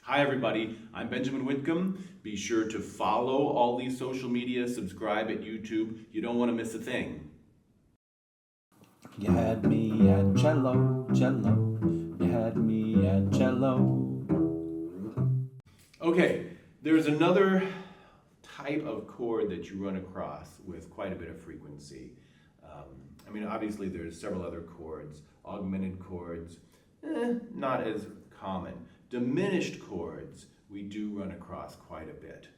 Hi everybody, I'm Benjamin Whitcomb. Be sure to follow all these social media, subscribe at YouTube. You don't want to miss a thing. You had me at cello, cello. You had me at cello. Okay, there's another type of chord that you run across with quite a bit of frequency. Obviously there's several other chords, augmented chords, not as common. Diminished chords, we do run across quite a bit.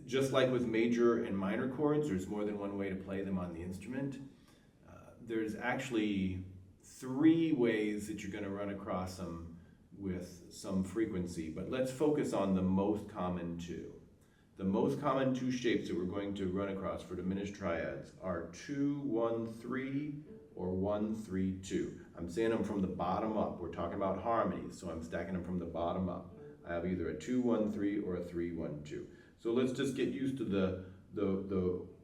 Just like with major and minor chords, there's more than one way to play them on the instrument. There's actually three ways that you're going to run across them with some frequency, but let's focus on the most common two. The most common two shapes that we're going to run across for diminished triads are 2-1-3 or 1-3-2. I'm saying them from the bottom up. We're talking about harmonies, so I'm stacking them from the bottom up. I have either a 2-1-3 or a 3-1-2. So let's just get used to the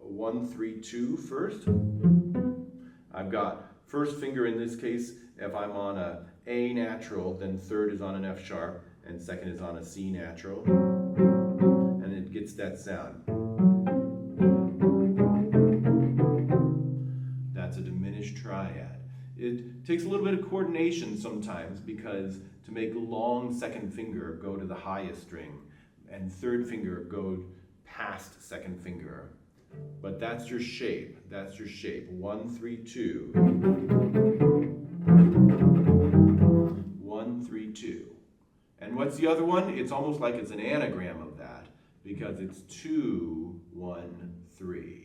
1-3-2 first. I've got first finger in this case. If I'm on a A natural, then third is on an F sharp, and second is on a C natural, and it gets that sound. That's a diminished triad. It takes a little bit of coordination sometimes because to make long second finger go to the highest string and third finger go past second finger. But that's your shape. That's your shape. 1-3-2. 1-3-2. And what's the other one? It's almost like it's an anagram of that because it's 2-1-3.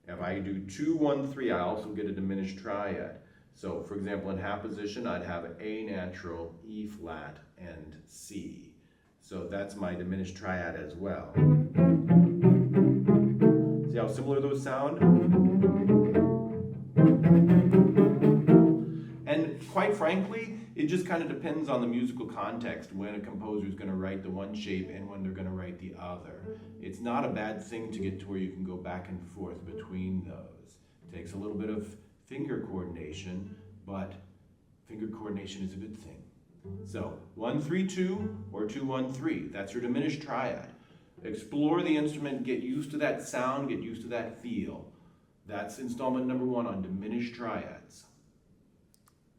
If I do 2-1-3, I also get a diminished triad. So, for example, in half position, I'd have A natural, E flat, and C. So that's my diminished triad as well. See how similar those sound? And quite frankly, it just kind of depends on the musical context when a composer is going to write the one shape and when they're going to write the other. It's not a bad thing to get to where you can go back and forth between those. It takes a little bit of finger coordination, but finger coordination is a good thing. So 1-3-2 or 2-1-3, that's your diminished triad. Explore the instrument, get used to that sound, get used to that feel. That's installment number 1 on diminished triads.